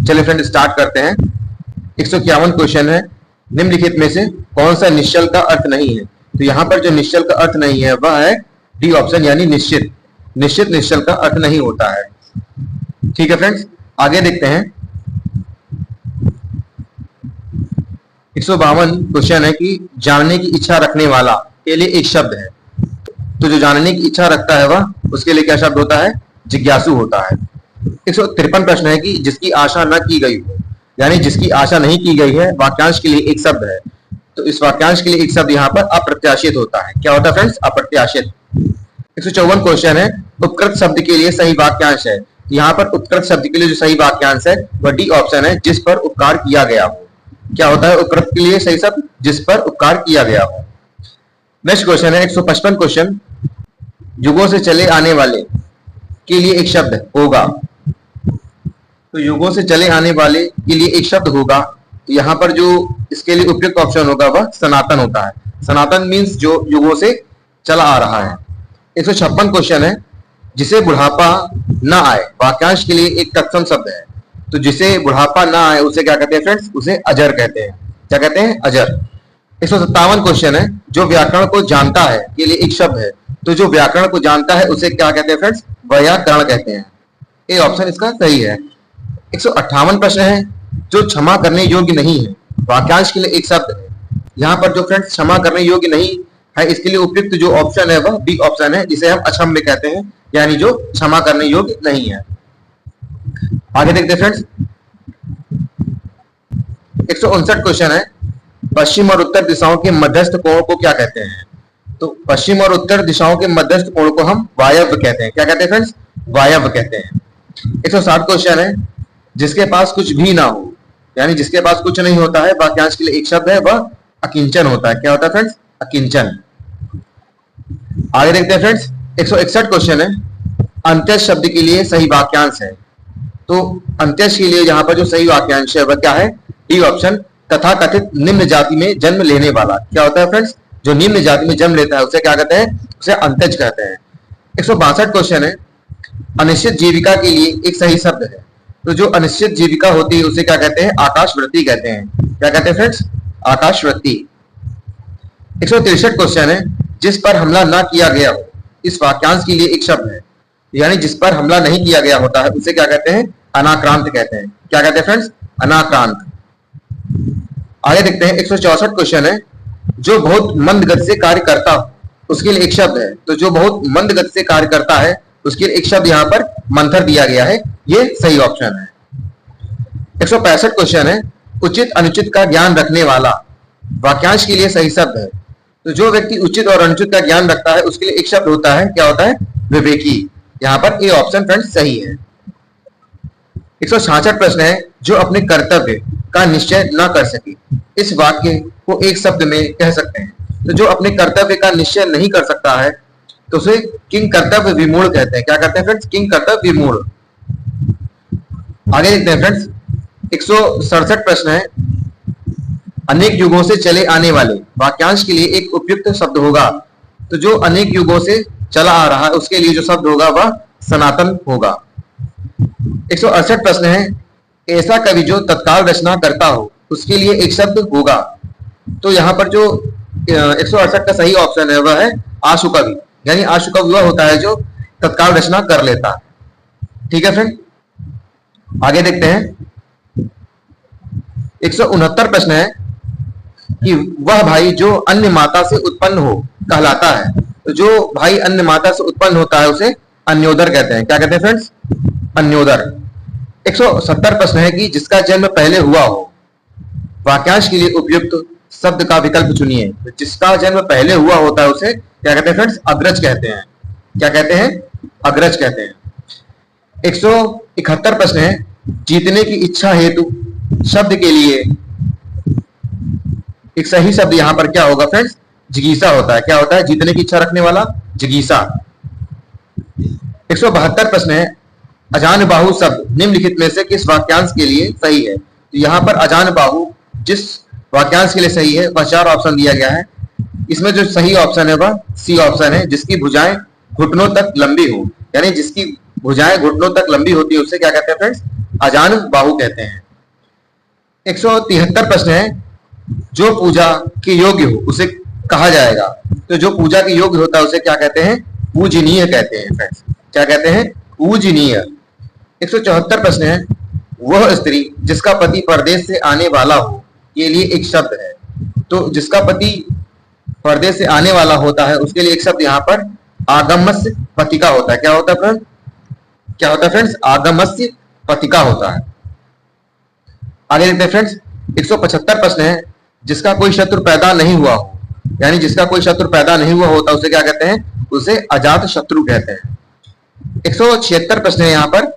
चलिए friend start करते हैं। 151 क्वेश्चन है, निम्नलिखित में से कौन सा निश्चल का अर्थ नहीं है? तो यहाँ पर जो निश्चल का अर्थ नहीं है वह है डी ऑप्शन, यानी निश्चित। निश्चित निश्चल का अर्थ नहीं होता है। ठीक है फ्रेंड्स, आगे देखते हैं। 152 क्वेश्चन है कि जानने की इच्छा रखने वाला के लिए एक शब्द है। तो जो जानने की इच्छा रखता है वह, उसके लिए क्या शब्द होता है? जिज्ञासु होता है। 153 प्रश्न है कि जिसकी आशा न की गई हो, यानी जिसकी आशा नहीं की गई है, वाक्यांश के लिए एक शब्द है। तो इस वाक्यांश के लिए एक शब्द यहाँ पर अप्रत्याशित होता है। क्या होता है फ्रेंड्स? अप्रत्याशित। 154 क्वेश्चन है, उपकृत शब्द के लिए सही वाक्यांश है। यहाँ पर उपकृत शब्द के लिए जो सही वाक्यांश है वह डी ऑप्शन है, जिस पर उपकार किया गया हो। क्या होता है उपकृत के लिए सही शब्द? जिस पर उपकार किया गया हो। नेक्स्ट क्वेश्चन है 155 क्वेश्चन, युगों से चले आने वाले के लिए एक शब्द होगा। तो युगों से चले आने वाले के लिए एक शब्द होगा। तो यहाँ पर जो इसके लिए उपयुक्त ऑप्शन होगा वह सनातन होता है। सनातन मीन्स जो युगों से चला आ रहा है। 156 क्वेश्चन है, जिसे बुढ़ापा न आए, वाक्यांश के लिए एक तत्सम शब्द है। तो जिसे बुढ़ापा ना आए उसे क्या कहते हैं फ्रेंड्स? उसे अजर कहते हैं। क्या कहते हैं? अजर। 157 क्वेश्चन है, जो व्याकरण को जानता है के लिए एक शब्द है। तो जो व्याकरण को जानता है उसे क्या कहते हैं फ्रेंड्स? व्याकरण कहते हैं। ए ऑप्शन इसका सही है। 158 प्रश्न है, जो क्षमा करने योग्य नहीं है, वाक्यांश के लिए एक शब्द है। यहाँ पर जो फ्रेंड्स क्षमा करने योग्य नहीं है, इसके लिए उपयुक्त जो ऑप्शन है वह बी ऑप्शन है, जिसे हम अक्षम्य कहते हैं, यानी जो क्षमा करने योग्य नहीं है। आगे देखते हैं फ्रेंड्स। 159 क्वेश्चन है, पश्चिम और उत्तर दिशाओं के मध्यस्थ कोण को क्या कहते हैं? तो पश्चिम और उत्तर दिशाओं के मध्यस्थ कोण को हम वायव्य कहते हैं। क्या कहते हैं फ्रेंड्स? वायव्य कहते हैं। 160 क्वेश्चन है, जिसके पास कुछ भी ना हो, यानी जिसके पास कुछ नहीं होता है, वाक्यांश के लिए एक शब्द है, वह अकिंचन होता है। क्या होता है फ्रेंड्स? अकिंचन। आगे देखते हैं फ्रेंड्स। 161 क्वेश्चन है, अंत्यज शब्द के लिए सही वाक्यांश है। तो अंत्यज के लिए यहाँ पर जो सही वाक्यांश है वह क्या है? डी ऑप्शन, तथाकथित निम्न जाति में जन्म लेने वाला। क्या होता है फ्रेंड्स? जो निम्न जाति में जन्म लेता है उसे क्या कहते हैं? उसे अंत्यज कहते हैं। 162 क्वेश्चन है, अनिश्चित जीविका के लिए एक सही शब्द है। तो जो अनिश्चित जीविका होती है उसे क्या कहते हैं? आकाशवृत्ति कहते हैं। क्या कहते हैं फ्रेंड्स? आकाशवृत्ति। 163 क्वेश्चन है, जिस पर हमला ना किया गया हो, इस वाक्यांश के लिए एक शब्द है। यानी जिस पर हमला नहीं किया गया होता है उसे क्या कहते हैं? अनाक्रांत कहते हैं। क्या कहते हैं फ्रेंड्स? अनाक्रांत। आगे देखते हैं। 164 क्वेश्चन है, जो बहुत मंद गति से कार्य करता हो, उसके लिए एक शब्द है। तो जो बहुत मंद गति से कार्य करता है उसके लिए एक शब्द यहाँ पर मंथर दिया गया है, ये सही ऑप्शन है। 165 क्वेश्चन है, उचित अनुचित का ज्ञान रखने वाला, वाक्यांश के लिए सही शब्द है। तो जो व्यक्ति उचित और अनुचित का ज्ञान रखता है उसके लिए एक शब्द होता है। क्या होता है? विवेकी। यहाँ पर ए ऑप्शन फ्रेंड्स सही है। 166 प्रश्न है, जो अपने कर्तव्य का निश्चय न कर सके, इस वाक्य को एक शब्द में कह सकते हैं। तो जो अपने कर्तव्य का निश्चय नहीं कर सकता है तो उसे किंग कर्तव्य विमूढ़ कहते हैं। क्या कहते हैं फ्रेंड्स? किंग कर्तव्य विमूढ़। आगे देखते हैं फ्रेंड्स। 167 प्रश्न है, अनेक युगों से चले आने वाले, वाक्यांश के लिए एक उपयुक्त शब्द होगा। तो जो अनेक युगों से चला आ रहा है उसके लिए जो शब्द होगा वह सनातन होगा। 168 प्रश्न है, ऐसा कवि जो तत्काल रचना करता हो, उसके लिए एक शब्द होगा। तो यहाँ पर जो 168 का सही ऑप्शन है वह है आशु कवि, यानी आशु कवि वह होता है जो तत्काल रचना कर लेता है। ठीक है फ्रेंड, आगे देखते हैं। 169 प्रश्न है कि वह भाई जो अन्य माता से उत्पन्न हो कहलाता है। तो जो भाई अन्य माता से उत्पन्न होता है उसे अन्योदर कहते हैं। क्या कहते हैं फ्रेंड्स? अन्योदर। 170 प्रश्न है कि जिसका जन्म पहले हुआ हो, वाक्यांश के लिए उपयुक्त शब्द का विकल्प चुनिए। तो जिसका जन्म पहले हुआ होता है उसे क्या कहते हैं फ्रेंड्स? अग्रज कहते हैं। क्या कहते हैं? अग्रज कहते हैं। 171 प्रश्न है, जीतने की इच्छा हेतु शब्द के लिए एक सही शब्द यहाँ पर क्या होगा फ्रेंड्स? जिगीसा होता है। क्या होता है? जीतने की इच्छा रखने वाला जिगीसा। 172 प्रश्न है, अजान बाहु शब्द निम्नलिखित में से किस वाक्यांश के लिए सही है? तो यहाँ पर अजान बाहु जिस वाक्यांश के लिए सही है वह 4 ऑप्शन दिया गया है। इसमें जो सही ऑप्शन है वह सी ऑप्शन है, जिसकी भुजाएं घुटनों तक लंबी हो, यानी जिसकी भुजाएं घुटनों तक लंबी होती है उसे क्या कहते हैं फ्रेंड्स? अजान बाहु कहते हैं। 173 प्रश्न है, जो पूजा के योग्य हो उसे कहा जाएगा। तो जो पूजा के योग्य होता है उसे क्या कहते हैं? पूजनीय कहते हैं फ्रेंड्स। क्या कहते हैं? पूजनीय। 174 प्रश्न है, वह स्त्री जिसका पति परदेश से आने वाला हो के लिए एक शब्द है। तो जिसका पति परदेश से आने वाला होता है उसके लिए एक शब्द यहाँ पर आगमस्य पतिका होता है। क्या होता है फ्रेंड्स? क्या होता है फ्रेंड्स? आगमस्य पतिका होता है। आगे देखते हैं फ्रेंड्स। 175 प्रश्न है, जिसका कोई शत्रु पैदा नहीं हुआ हो, यानी जिसका कोई शत्रु पैदा नहीं हुआ होता उसे क्या कहते हैं? उसे अजात शत्रु कहते हैं। 176 प्रश्न है यहाँ पर,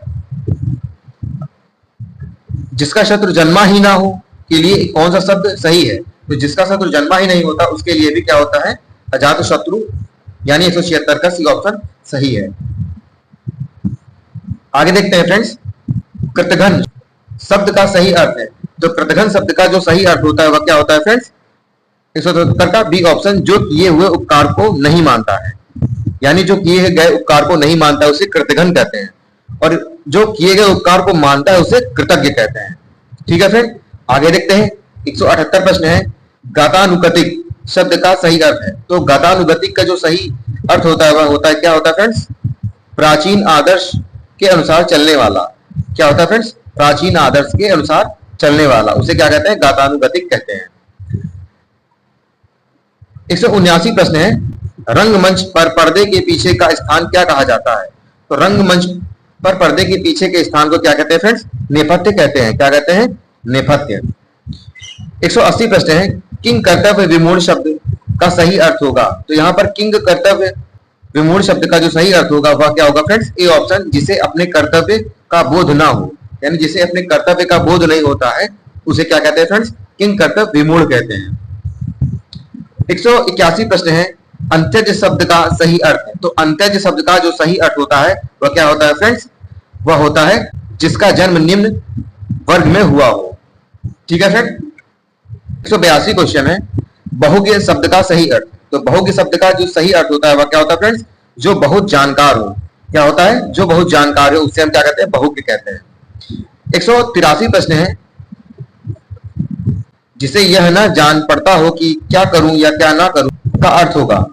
जिसका शत्रु जन्मा ही ना हो के लिए कौन सा शब्द सही है? तो जिसका शत्रु जन्मा ही नहीं होता उसके लिए भी क्या होता है? अजात शत्रु, यानी 176 का सी ऑप्शन सही है। आगे देखते हैं फ्रेंड्स, कृतघ्न शब्द का सही अर्थ है। तो कृतघ्न शब्द का जो सही अर्थ होता है वह क्या होता है फ्रेंड्स? 173 का बी ऑप्शन, जो किए हुए उपकार को नहीं मानता है, यानी जो किए गए उपकार को नहीं मानता है उसे कृतघ्न कहते हैं, और जो किए गए उपकार को मानता है उसे कृतज्ञ कहते हैं। ठीक है फ्रेंड, आगे देखते हैं। 178 प्रश्न है, गतानुगतिक शब्द का सही अर्थ है। तो गतानुगतिक का जो सही अर्थ होता है वह होता है, क्या होता है फ्रेंड्स? प्राचीन आदर्श के अनुसार चलने वाला। क्या होता है फ्रेंड्स? प्राचीन आदर्श के अनुसार चलने वाला, उसे क्या कहते हैं? गतानुगतिक कहते हैं। 179 प्रश्न है, रंगमंच पर पर्दे के पीछे का स्थान क्या कहा जाता है? तो रंगमंच पर पर्दे के पीछे के स्थान को क्या कहते हैं फ्रेंड्स? नेपथ्य कहते हैं। क्या कहते हैं? नेपथ्य। 180 प्रश्न है, किंग कर्तव्य विमूढ़ शब्द का सही अर्थ होगा। तो यहाँ पर किंग कर्तव्य विमूढ़ शब्द का जो सही अर्थ होगा वह क्या होगा फ्रेंड्स? ए ऑप्शन, जिसे अपने कर्तव्य का बोध ना हो, यानी जिसे अपने कर्तव्य का बोध नहीं होता है उसे क्या कहते हैं फ्रेंड्स? किंग कर्तव्य विमूढ़ कहते हैं। 181 प्रश्न है, अंत्यज शब्द का सही अर्थ है। तो अंत्यज शब्द का जो सही अर्थ होता है वह क्या होता है फ्रेंड्स? वह होता है जिसका जन्म निम्न वर्ग में हुआ हो। ठीक है फ्रेंड। 182 क्वेश्चन है, बहुज्ञ शब्द का सही अर्थ। तो बहुज्ञ शब्द का जो सही अर्थ होता है वह क्या होता है फ्रेंड्स? जो बहुत जानकार हो। क्या होता है? जो बहुत जानकार हो उससे हम क्या कहते हैं? बहुज्ञ कहते हैं। 183 प्रश्न है, जिसे यह ना जान पड़ता हो कि क्या करूं या क्या ना करूं का अर्थ होगा।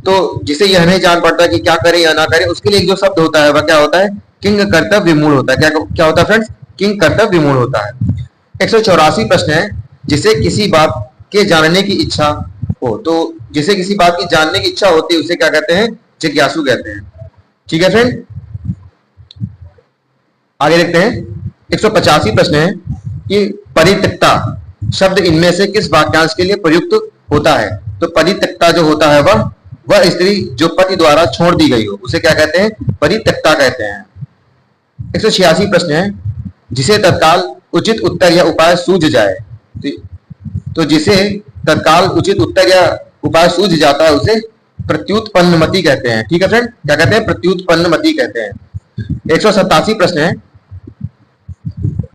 तो जिसे यह नहीं जान पड़ता कि क्या करे या ना करे उसके लिए जो शब्द होता है वह क्या होता है? किंग कर्तव्य विमूढ़ होता है। क्या होता है फ्रेंड्स? किंग कर्तव्य विमूढ़ होता है। 184 प्रश्न है, जिसे किसी बात के जानने की इच्छा हो। तो जिसे किसी बात की जानने की इच्छा होती है उसे क्या कहते हैं? जिज्ञासु कहते हैं। ठीक है फ्रेंड, आगे देखते हैं। 185 प्रश्न है कि परित्यक्ता शब्द इनमें से किस वाक्यांश के लिए प्रयुक्त होता है? तो परित्यक्ता जो होता है वह स्त्री जो पति द्वारा छोड़ दी गई हो उसे क्या कहते हैं? परित्यक्ता कहते हैं। 186 प्रश्न है, जिसे तत्काल उचित उत्तर या उपाय सूझ जाए। तो जिसे तत्काल उचित उत्तर या उपाय सूझ जाता है उसे प्रत्युत्पन्नमति कहते हैं। ठीक है फ्रेंड, क्या कहते हैं? प्रत्युत्पन्नमति कहते हैं। 187 प्रश्न है,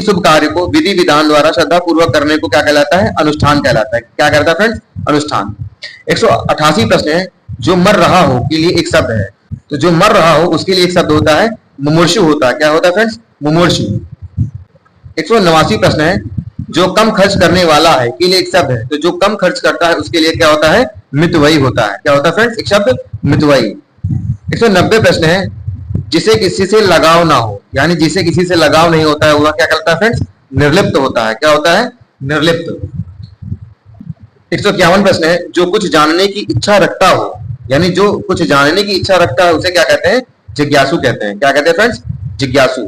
शुभ कार्य को विधि विधान द्वारा श्रद्धा पूर्वक करने को क्या कहलाता है? अनुष्ठान कहलाता है। क्या कहता है फ्रेंड्स? अनुष्ठान। 188 प्रश्न है, जो मर रहा हो के लिए एक शब्द है। तो जो मर रहा हो उसके लिए एक शब्द होता है मुमूर्षु होता है। क्या होता है फ्रेंड्स? मुमूर्षु। 189 प्रश्न है, जो कम खर्च करने वाला है के लिए एक शब्द है। तो जो कम खर्च करता है उसके लिए क्या होता है? मितव्ययी होता है। क्या होता है फ्रेंड्स? एक शब्द मितव्ययी। 190 प्रश्न है, जिसे किसी से लगाव ना हो, यानी जिसे किसी से लगाव नहीं होता है वह क्या कहलाता है फ्रेंड्स? निर्लिप्त होता है। क्या होता है? निर्लिप्त। 151 प्रश्न है, जो कुछ जानने की इच्छा रखता हो, यानी जो कुछ जानने की इच्छा रखता है उसे क्या कहते हैं? जिज्ञासु कहते हैं। क्या कहते हैं फ्रेंड्स? जिज्ञासु।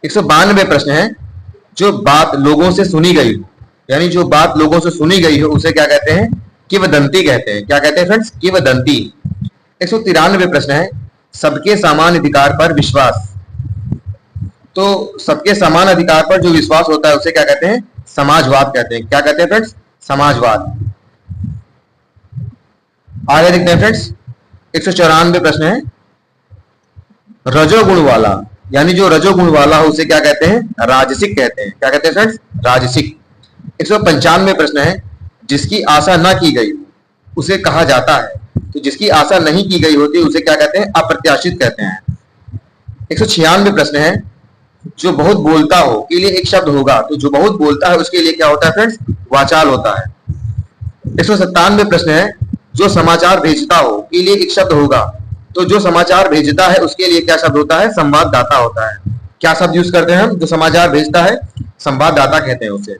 192 प्रश्न है, जो बात लोगों से सुनी गई हो, यानी जो बात लोगों से सुनी गई हो उसे क्या कहते हैं? किंवदंती कहते हैं। क्या कहते हैं फ्रेंड्स? किंवदंती। 193 प्रश्न है, सबके समान अधिकार पर विश्वास। तो सबके समान अधिकार पर जो विश्वास होता है उसे क्या कहते हैं? समाजवाद कहते हैं। क्या कहते हैं फ्रेंड्स? समाजवाद। आगे देखते हैं फ्रेंड्स। 194 प्रश्न है, रजोगुण वाला, यानी जो रजोगुण वाला हो उसे क्या कहते हैं? राजसिक कहते हैं। क्या कहते हैं फ्रेंड्स? राजसिक। 195 प्रश्न है, जिसकी आशा ना की गई उसे कहा जाता है। तो जिसकी आशा नहीं की गई होती उसे क्या कहते हैं? अप्रत्याशित कहते हैं। 196 प्रश्न है, जो बहुत बोलता हो के लिए एक शब्द होगा, तो जो बहुत बोलता है उसके लिए क्या होता है फ्रेंड्स? वाचाल होता है। 197 प्रश्न है, जो समाचार भेजता हो के लिए एक शब्द होगा, तो जो समाचार भेजता है उसके लिए क्या शब्द होता है? संवाददाता होता है। क्या शब्द यूज करते हैं हम? जो समाचार भेजता है, संवाददाता कहते हैं उसे।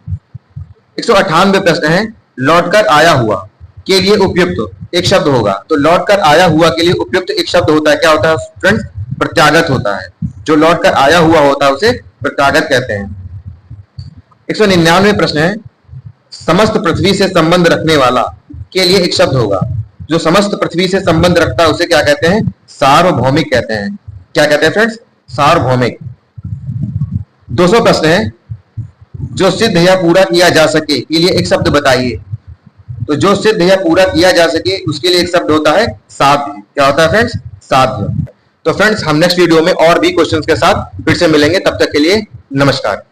198 प्रश्न है, लौटकर आया हुआ के लिए उपयुक्त एक शब्द होगा, तो लौटकर आया हुआ के लिए उपयुक्त एक शब्द होता है, क्या होता है फ्रेंड्स? प्रत्यागत होता है। जो लौटकर आया हुआ होता है उसे प्रत्यागत कहते हैं। 199 प्रश्न है, समस्त पृथ्वी से संबंध रखने वाला के लिए एक शब्द होगा, जो समस्त पृथ्वी से संबंध रखता है उसे क्या कहते हैं? सार्वभौमिक कहते हैं। क्या कहते हैं फ्रेंड्स? सार्वभौमिक। 200 प्रश्न है, जो सिद्ध या पूरा किया जा सके के लिए एक शब्द बताइए, तो जो सिद्ध या पूरा किया जा सके उसके लिए एक शब्द होता है साध्य। क्या होता है फ्रेंड्स? साध्य। तो फ्रेंड्स हम नेक्स्ट वीडियो में और भी क्वेश्चंस के साथ फिर से मिलेंगे, तब तक के लिए नमस्कार।